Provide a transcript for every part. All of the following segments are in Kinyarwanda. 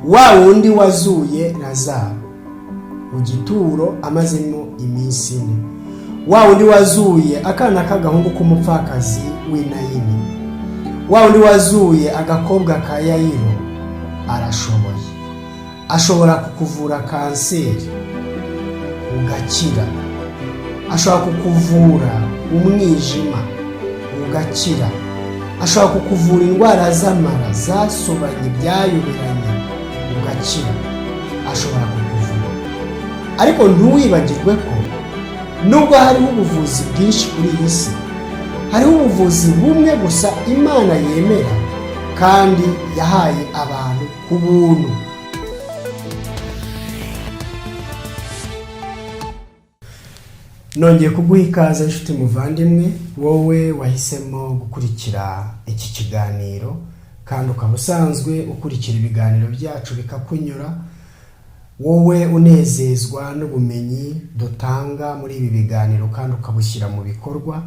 wa wundi wazuye Lazaro mu gituro amazemo iminsi 4, wa wundi wazuye akana k'agahungu k'umupfakazi w'Inayini, wa wundi wazuye agakobwa ka Yayiro arashoboye. Ashobora kukuvura kanseri ugakira, ashobora kukuvura umwijima ugakira, ashobora kukuvura indwara z'amara zasobanye byayoberanye ugakira, ashobora kukuvura. Ariko ntuwibagirwe ko nubwo hariho ubuvuzi bwinshi kuri iyi si, hariho ubuvuzi bumwe gusa Imana yemera kandi yahaye abantu ku buntu. Nongeye kuguha ikaze inshuti muvandimwe, wowe wahisemo gukurikira iki kiganiro kandi ukaba usanzwe ukurikira ibiganiro byacu bikakunyura, wowe unezezwa n'ubumenyi dutanga muri ibi biganiro kandi ukabushyira mu bikorwa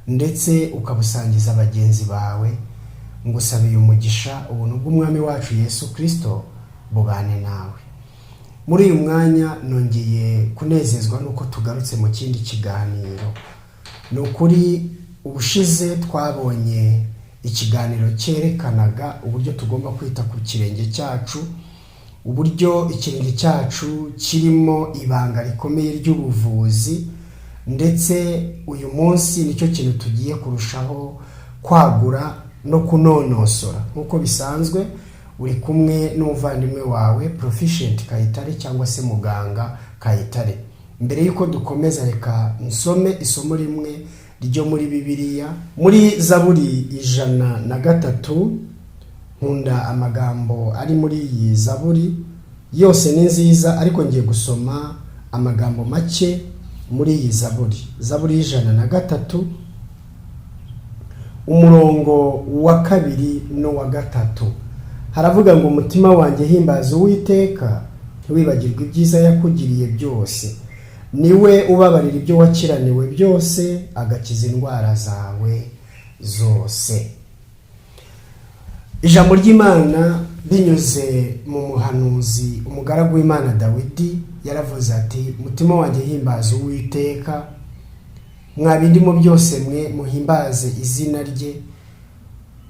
ndetse ukabusangiza bagenzi bawe. Ngusabiye umugisha ubuntu bw'Umwami wacu Yesu Kristo bubane nawe. Muri uyu mwanya nongeye kunezezwa nuko tugarutse mu kindi kiganiro. Nukuri ubushize twabonye ikiganiro cyerekanaga uburyo tugomba kwita ku kirenge cyacu, uburyo ikirenge cyacu kirimo ibanga rikomeye ry'ubuvuzi, ndetse uyu munsi nicyo kintu tugiye kurushaho kwagura no kunonosora. Nkuko bisanzwe uri kumwe n'umuvandimwe wawe Proficient Kayitare cyangwa se Muganga Kayitare. Mbere yuko dukomeza reka nsome isomo rimwe ryo muri Bibiliya muri Zaburi 103. Nkunda amagambo ari muri iyi Zaburi, yose ni nziza ariko ngiye gusoma amagambo make muri iyi Zaburi. Zaburi 103 umurongo wa 2 no wa 3 haravuga ngo umutima wanjye himbaza Uwiteka, ntiwibagirwe ibyiza yakugiriye byose. Niwe ubabarira ibyo wakiraniwe byose, agakiza indwara zawe zose. Ijambo ry'Imana binyuze mu muhanuzi umugaragu w'Imana Dawidi yaravuze ati, umutima wanjye himbaza Uwiteka, mwabindimo byose mwe muhimbaze izina rye.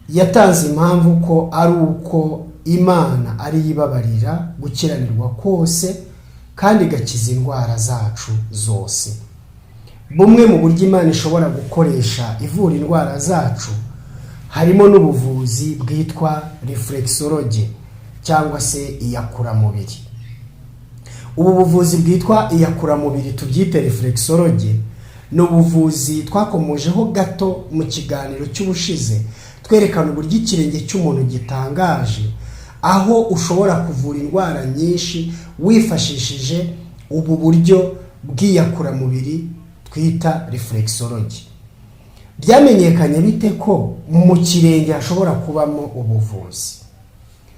Yatanze impamvu ko ari uko Imana ari yibabarira gukiranirwa kose kandi igakiza indwara zacu zose. Bumwe mu buryo Imana ishobora gukoresha ivura indwara zacu harimo n'ubuvuzi bwitwa reflexology cyangwa se iyakuramubiri. Ubu buvuzi bwitwa iyakuramubiri tubyite reflexology ni ubuvuzi twakomojeho gato mu kiganiro cy'ubushize, twerekana uburyo ikirenge cy'umuntu gitangaje, aho ushobora kuvura indwara nyinshi wifashishije ubu buryo bw'iyakuramubiri twita reflexology. Byamenyekanye bite ko mu kirenge hashobora kubamo ubuvuzi?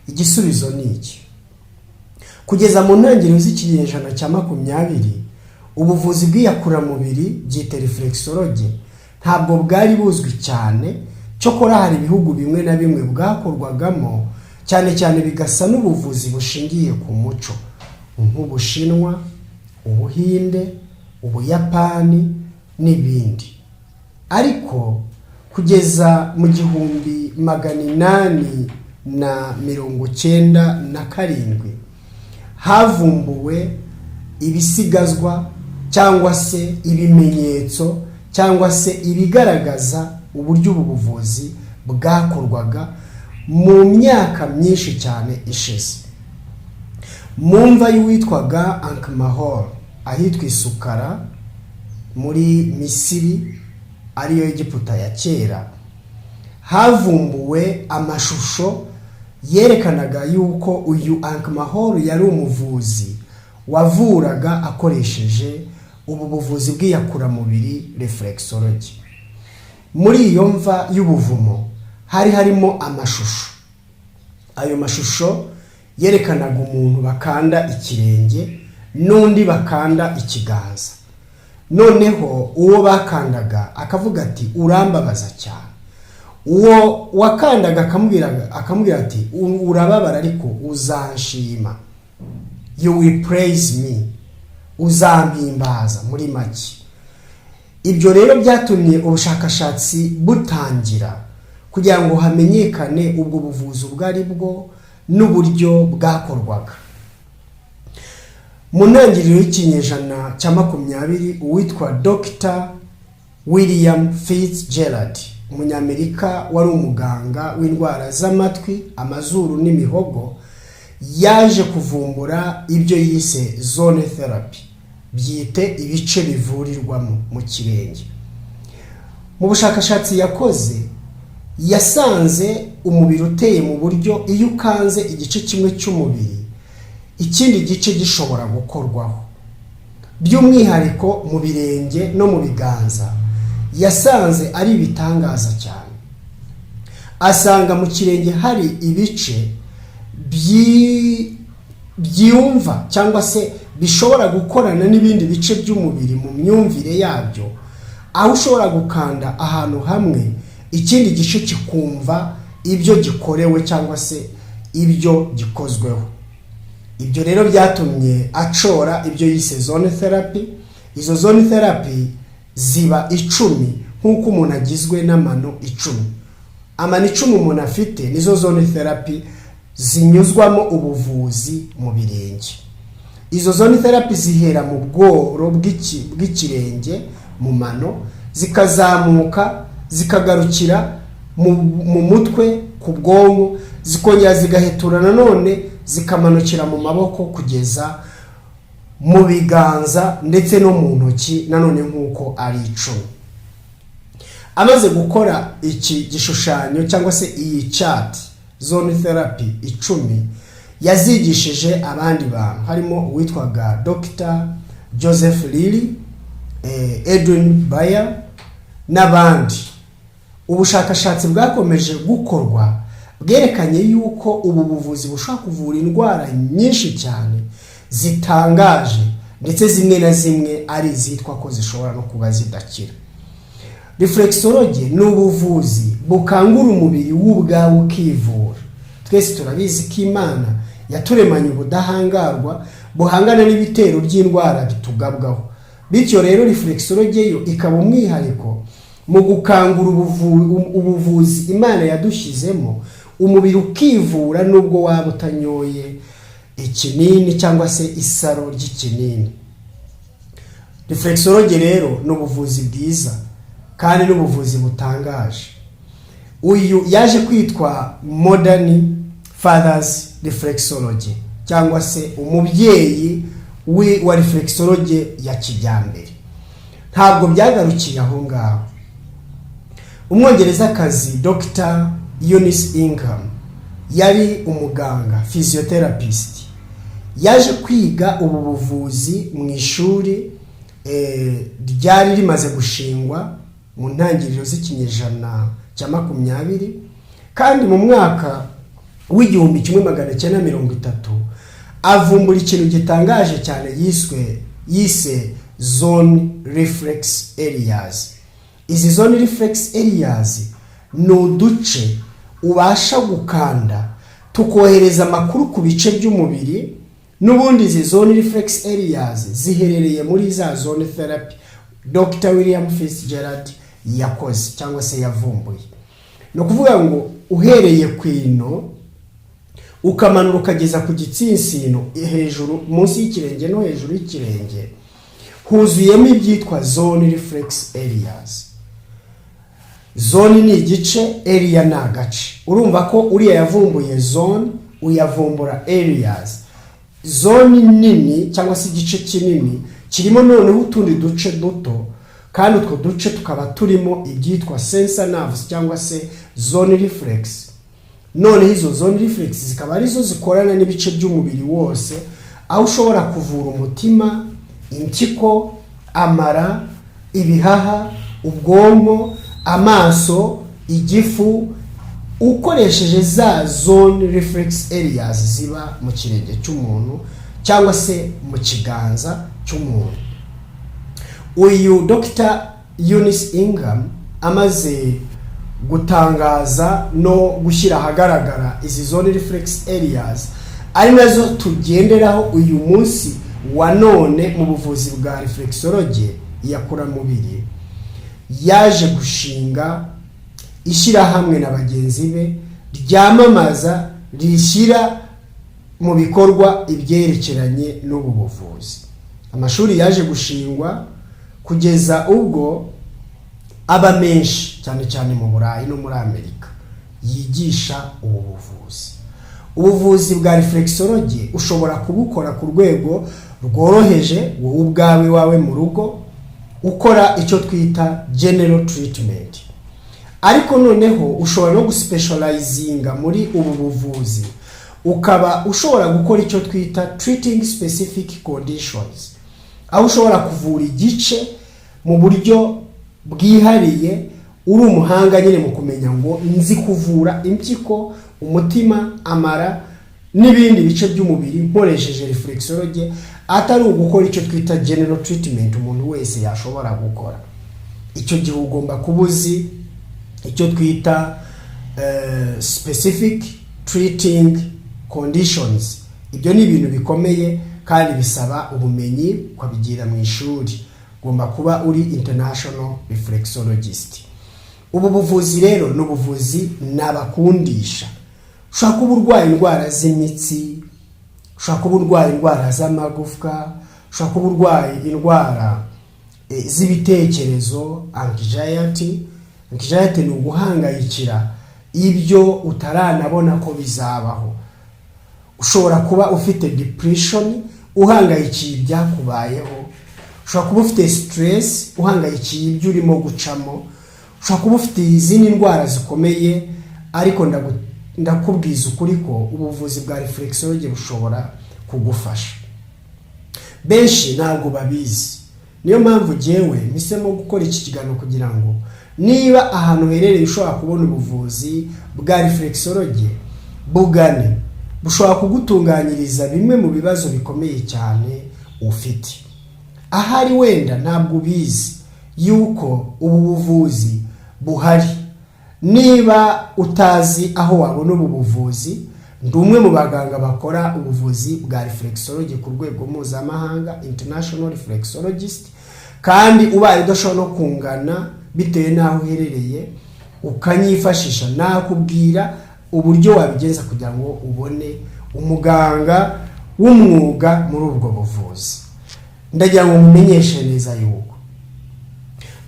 Igisubizo ni iki. Kugeza mu ntangiriro z'ikinyejana cya 20, ubuvuzi bw'iyakuramubiri byita reflexology ntabwo bwari buzwi cyane. Cyokora hari ibihugu bimwe na bimwe bwakorwagamo, cyane cyane bigasa n'ubuvuzi bushingiye ku muco, nk'Ubushinwa, Ubuhinde, Ubuyapani n'ibindi. Ariko kugeza mu 1897 havumbuwe ibisigazwa cyangwa se ibimenyetso cyangwa se ibigaragaza uburyo ubu buvuzi bwakorwaga mu myaka myinshi cyane ishize. Mu mva y'uwitwaga Ankh-Mahor ahitwa Isukara muri Misiri ariyo Egiputa ya kera, havumbuwe amashusho yerekanaga yuko uyu Ankh-Mahor yari umuvuzi wavuraga akoresheje ubu buvuzi bw'iyakuramubiri reflexology. Muri iyo mva y'ubuvumo hari harimo amashusho. Ayo mashusho yerekanaga umuntu bakanda ikirenge n'undi bakanda ikiganza. Noneho uwo bakandaga akavuga ati, urambabaza cyane. uwo wakandaga akamubwira ati urababara ariko uzanshima, you will praise me, uzampimbaza muri make. Ibyo rero byatumye ubushakashatsi butangira kugira ngo hamenyekane ubwo buvuzi ubwo ari bwo n'uburyo bwakorwaga. Mu ntangiriro y'ikinyejana cya 20 uwitwa Dr. William Fitzgerald, umunyamerika wari umuganga w'indwara z'amatwi, amazuru n'imihogo, yaje kuvumbura ibyo yise zone therapy, byite ibice bivurirwamo mu kirenge. Mu bushakashatsi yakoze yasanze umubiri uteye mu buryo iyo ukanze igice kimwe cy'umubiri ikindi gice gishobora gukorwaho. By'umwihariko mu birenge no mu biganza yasanze ari ibitangaza cyane. Asanga mu kirenge hari ibice byumva cyangwa se bishobora gukorana n'ibindi bice by'umubiri mu myumvire yabyo, aho ushobora gukanda ahantu hamwe ikindi gice kikumva ibyo gikorewe cyangwa se ibyo gikozweho. Ibyo rero byatumye acora ibyo yise zone therapy. Izo zone therapy ziba 10 nk'uko umuntu agizwe n'amano 10. Amano 10 umuntu afite nizo zone therapy zinyuzwamo ubuvuzi mu birenge. Izo zone therapy zihera mu bworo bw'ikirenge mu mano, zikazamuka zikagarukira mu mutwe ku bwonko, zikongera zigahetura nanone zikamanukira mu maboko kugeza mu biganza ndetse no mu ntoki nanone nk'uko ari 10. Amaze gukora iki gishushanyo cyangwa se iyi chart zone therapy 10, yazigishije abandi bantu harimo uwitwaga Dr. Joseph Lilly, Edwin Bayer n'abandi. Ubushakashatsi bwakomeje gukorwa bwerekanye yuko ubu buvuzi bushobora kuvura indwara nyinshi cyane zitangaje, ndetse zimwe na zimwe ari izitwa ko zishobora no kuba zidakira. Reflexology ni ubuvuzi bukangura umubiri w'ubwawe ukivura. Twese turabizi ko Imana yaturemanye ubudahangarwa buhangana n'ibitero by'indwara bitugabwaho. Bityo rero reflexology yo ikaba umwihariko mu gukangura ubuvuzi Imana yadushyizemo, umubiri ukivura nubwo waba utanyoye ikinini cyangwa se isaro ry'ikinini. Reflexology rero ni ubuvuzi bwiza kandi n'ubuvuzi butangaje. Uyu yaje kwitwa Modern Fathers Reflexology cyangwa se umubyeyi wa reflexology ya kijyambere. Ntabwo byagarukiye aho ngaho. Umwongerezakazi Dr. Eunice Ingham yari umuganga physiotherapist, yaje kwiga ubu buvuzi mu ishuri ryari rimaze gushingwa mu ntangiriro z'ikinyejana cya 20, kandi mu mwaka w'1930 avumbura ikintu gitangaje cyane yise zone reflex areas. Izi zone reflex areas ni uduce ubasha gukanda tukohereza amakuru ku bice by'umubiri. N'ubundi izi zone reflex areas ziherereye muri za zone therapy Dr. William Fitzgerald yakoze cyangwa se yavumbuye. No kuvuga ngo uhereye kwino ukamanura ukageza ku gitsinsino hejuru munsi y'ikirenge no hejuru y'ikirenge, huzuyemo ibyitwa zone reflex areas. Zone ni igice, area ni agace. Urumva ko uriya yavumbuye zone, uyavumbura areas. Zone nini cyangwa se igice kinini kirimo noneho utundi duce duto, kandi utwo duce tukaba turimo ibyitwa sensor nerves cyangwa se zone reflex. None izo zone reflex zikaba arizo zikorana n'ibice by'umubiri wose, aho ushobora kuvura umutima, impyiko, amara, ibihaha, ubwonko, amaso, igifu, ukoresheje za zone reflex areas ziba mu kirenge cy'umuntu cyangwa se mu kiganza cy'umuntu. Uyu Dr. Eunice Ingham amaze gutangaza no gushyira ahagaragara izi zone reflex areas ari nazo tugenderaho uyu munsi wa none mu buvuzi bwa reflexology yakuramubiri. Yaje gushinga ishyirahamwe na bagenzi be ryamamaza rishyira mu bikorwa ibyerekeranye n'ubu buvuzi. Amashuri yaje gushingwa kugeza ubwo aba menshi cyane cyane mu Burayi no muri Amerika yigisha ubu buvuzi. Ubuvuzi bwa reflexology ushobora kubukora ku rwego rworoheje wowe ubwawe wawe mu rugo ukora icyo twita general treatment, ariko noneho ushobora no guspecializinga muri ubu buvuzi ukaba ushobora gukora icyo twita treating specific conditions, aho ushobora kuvura igice mu buryo bwihariye uri umuhanga nyine mu kumenya ngo nzi kuvura impyiko, umutima, amara n'ibindi bice by'umubiri nkoresheje reflexology, atari ugukora icyo twita general treatment umuntu wese yashobora gukora. Icyo gihe ugomba kubuzi icyo twita specific treating conditions. Ibyo ni ibintu bikomeye kandi bisaba ubumenyi kwabigira mu ishuri. Ugomba kuba uri international reflexologist. Ubu buvuzi rero n'ubuvuzi nabakundisha. Ushaka kuba urwaye indwara z'imitsi, ushaka kuba urwaye indwara z'amagufwa, ushaka kuba urwaye indwara z'ibitekerezo, anxiety ni uguhangayikira ibyo utaranabona ko bizabaho. Ushobora kuba ufite depression uhangayikiye ibyakubayeho, ushobora kuba ufite stress uhangayikiye ibyo urimo gucamo, ushobora kuba ufite izindi ndwara zikomeye, ariko ndakubwiza ukuri ko ubuvuzi bwa reflexology bushobora kugufasha. Benshi ntabwo babizi, niyo mpamvu jewe nisemo gukora iki kiganiro kugira ngo niba ahantu herereye ushobora kubona ubuvuzi bwa reflexology bugane, bushobora kugutunganyiriza bimwe mu bibazo bikomeye cyane ufite. Ahari wenda ntabwo ubizi yuko ubu buvuzi buhari. Niba utazi aho wabona ubu buvuzi, ndi umwe mu baganga bakora ubuvuzi bwa reflexology ku rwego mpuzamahanga, international reflexologist, kandi ubaye udashobora no kungana bitewe n'aho uherereye ukanyifashisha, nakubwira uburyo wabigenza kugira ngo ubone umuganga w'umwuga muri ubwo buvuzi. Ndagira ngo mumenyeshe neza yuko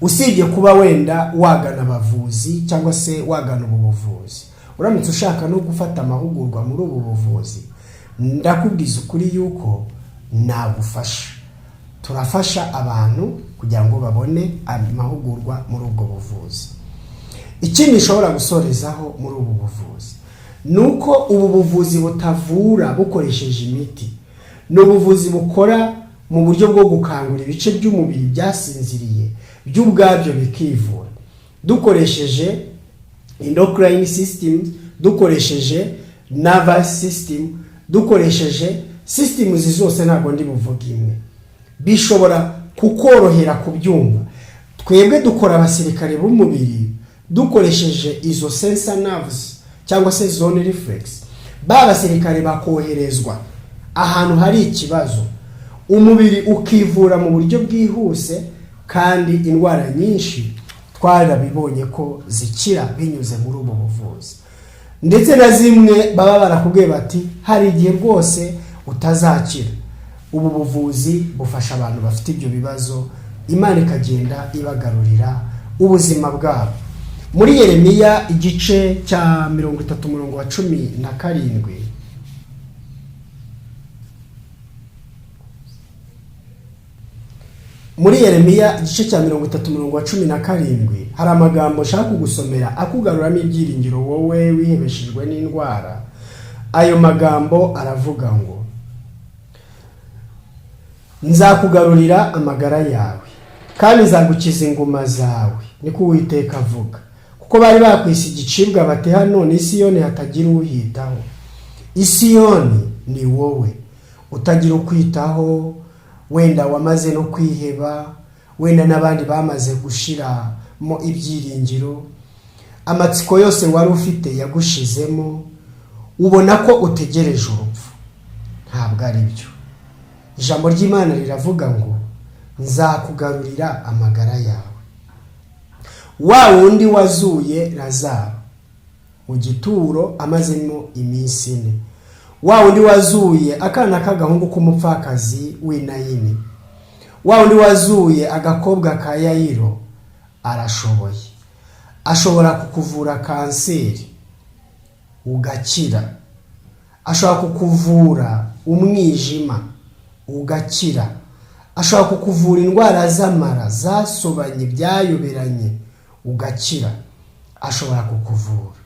usibye kuba wenda wagana abavuzi cyangwa se wagana ubu buvuzi, uramutse ushaka no gufata amahugurwa muri ubu buvuzi, ndakubwiza ukuri yuko nagufasha. Turafasha abantu kugira ngo babone amahugurwa muri ubwo buvuzi. Ikindi nshobora gusorezaho muri ubu buvuzi nuko ubu buvuzi butavura bukoresheje imiti, n'ubuvuzi bukora mu buryo bwo gukangura ibice by'umubiri byasinziriye by'ubwabyo bikivura, dukoresheje endocrine system, dukoresheje nervous system, dukoresheje systems zose ntabwo ndi buvuga imwe. Bishobora kukorohera kubyumva. Twebwe dukora abasirikare b'umubiri dukoresheje izo sensor nerves cyangwa se zone reflex. Ba basirikare bakoherezwa ahantu hari ikibazo, umubiri ukivura mu buryo bwihuse, kandi indwara nyinshi twarabibonye ko zikira binyuze muri ubu buvuzi. Ndetse na zimwe baba barakubwiye bati hari igihe rwose utazakira. Ubu buvuzi bufasha abantu bafite ibyo bibazo, Imana ikagenda ibagarurira ubuzima bwabo. Muri Yeremiya igice cya 30:17, muri Yeremiya igice cya 30:17 hari amagambo nshaka kugusomera akugaruramo ibyiringiro wowe wihebeshejwe n'indwara. Ayo magambo aravuga ngo, nzakugarurira amagara yawe kandi nzagukiza inguma zawe, niko Uwiteka avuga. Kuko bari bakwise igicibwa bati hano ni Siyoni hatagira uhitaho. Isiyoni ni wowe utagira ukwitaho, wenda wamaze no kwiheba, wenda n'abandi bamaze gushira mo ibyiringiro, amatsiko yose wari ufite yagushizemo, ubona ko utegereje urupfu. Ntabwo ari byo. Ijambo ry'Imana riravuga ngo nzakugarurira amagara yawe. Wa wundi wazuye Lazaro mu gituro amazemo iminsi 4, wa wundi wazuye akana k'agahungu k'umupfakazi w'i Nayini, wa wundi wazuye agakobwa ka Yayiro, arashoboye. Ashobora kukuvura kanseri ugakira, ashobora kukuvura umwijima ugakira, ashobora kukuvura indwara z'amara zasobanye byayoberanye ugakira, ashobora kukuvura.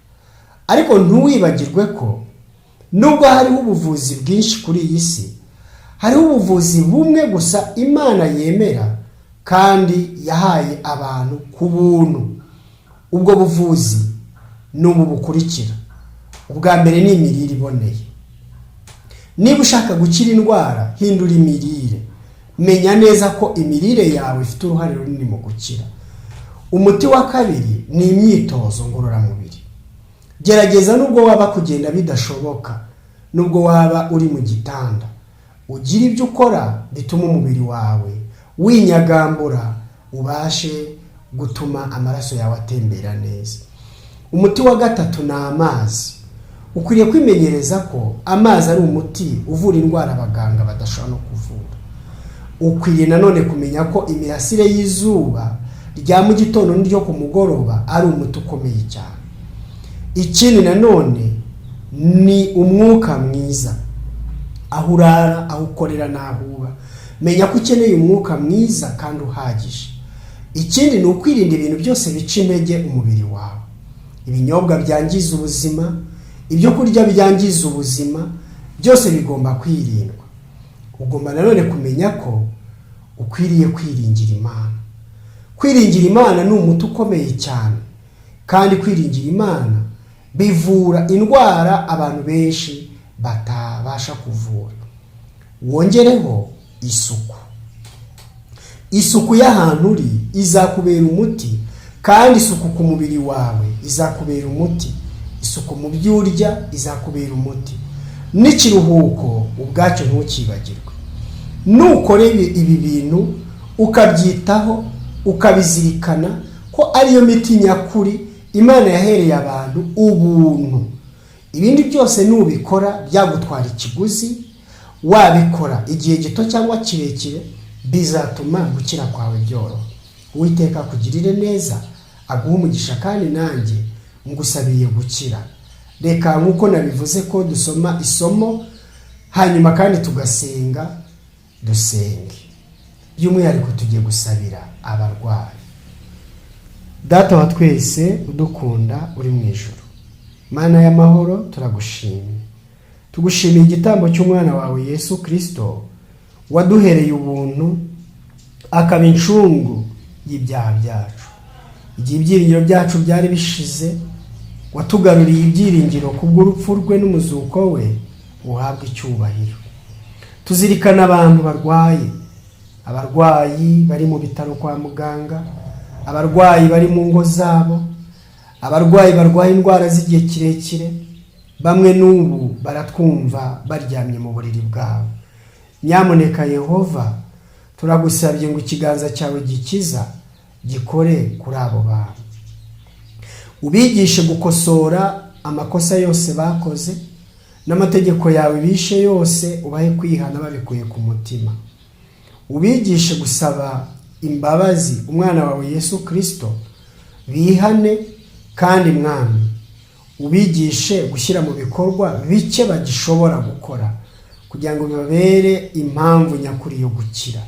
Ariko ntuwibagirwe ko nubwo hariho ubuvuzi bwinshi kuri iyi si, hariho ubuvuzi bumwe gusa Imana yemera kandi yahaye abantu ku buntu. Ubwo buvuzi ni ubu bukurikira. Ubwa mbere ni imirire iboneye. Niba ushaka gukira indwara, hindura imirire. Menya neza ko imirire yawe ifite uruhare runini mu gukira. Umuti wa kabiri ni imyitozo ngororamubiri. Gerageza nubwo waba kugenda bidashoboka, nubwo waba uri mu gitanda, ugira ibyo ukora bituma umubiri wawe winyagambura, ubashe gutuma amaraso yawe atembera neza. Umuti wa gatatu ni amazi. Ukwiriye kwimenyereza ko amazi ari umuti uvura indwara abaganga badashobora no kuvura. Ukwiriye nanone kumenya ko imirasire y'izuba rya mu gitondo n'iryo ku mugoroba ari umuti ukomeye cyane. Ikindi nanone ni umwuka mwiza. Aho urara, aho ukorera, n'aho uba, menya ko ukeneye umwuka mwiza kandi uhagije. Ikindi ni ukwirinda ibintu byose bica intege umubiri wawe. Ibinyobwa byangiza ubuzima, ibyo kurya byangiza ubuzima, byose bigomba kwirindwa. Ugomba nanone kumenya ko ukwiriye kwiringira Imana. Kwiringira Imana ni umuti ukomeye cyane, kandi kwiringira Imana bivura indwara abantu benshi batabasha kuvura. Wongereho isuku. Isuku y'ahantu uri izakubera umuti, kandi isuku ku mubiri wawe izakubera umuti. Isuku mu byo urya izakubera umuti. N'ikiruhuko ubwacyo ntukibagirwe. Nukore ibi bintu ukabyitaho, ukabizirikana ko ariyo miti nyakuri Imana yahereye abantu ubuntu. Ibindi byose nubikora byagutwara ikiguzi, wabikora igihe gito cyangwa kirekire, bizatuma gukira kwawe byoroha. Uwiteka kugirire neza, aguhe umugisha, kandi nanjye ngusabiye gukira. Reka nkuko nabivuze ko dusoma isomo hanyuma kandi tugasenga, dusenge. By'umwihariko tugiye gusabira abarwayi. Data wa twese udukunda uri mu ijuru, Mana y'amahoro, turagushimye. Tugushimiye igitambo cy'umwana wawe Yesu Kristo waduhereye ubuntu, akaba incungu y'ibyaha byacu. Igihe ibyiringiro byacu byari bishize, watugaruriye ibyiringiro kubw'urupfu rwe n'umuzuko we. Uhabwe icyubahiro. Tuzirikana abantu barwaye, abarwayi bari mu bitaro kwa muganga, abarwayi bari mu ngo zabo, abarwayi barwaye indwara z'igihe kirekire. Bamwe n'ubu baratwumva baryamye mu buriri bwabo. Nyamuneka Yehova, turagusabye ngo ikiganza cyawe gikiza gikore kuri abo bantu. Ubigishe gukosora amakosa yose bakoze, n'amategeko yawe bishe yose ubahe kwihana babikuye ku mutima. Ubigishe gusaba imbabazi umwana wawe Yesu Kristo, bihane, kandi Mwami ubigishe gushyira mu bikorwa bike bagishobora gukora, kugira ngo bibabere impamvu nyakuri yo gukira.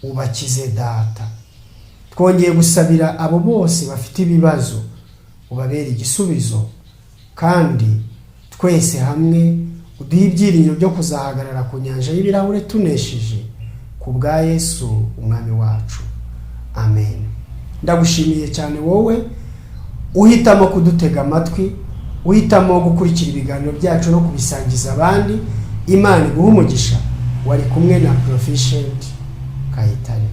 Ubakize Data. Twongeye gusabira abo bose bafite ibibazo, ubabere igisubizo, kandi twese hamwe uduhe ibyiringiro byo kuzahagarara ku nyanja y'ibirahure tunesheje, ku bwa Yesu umwami wacu. Amen. Ndagushimiye cyane wowe uhitamo kudutega amatwi, uhitamo gukurikira ibiganiro byacu no kubisangiza abandi. Imana iguhe umugisha. Wari kumwe na Proficient Kayitare.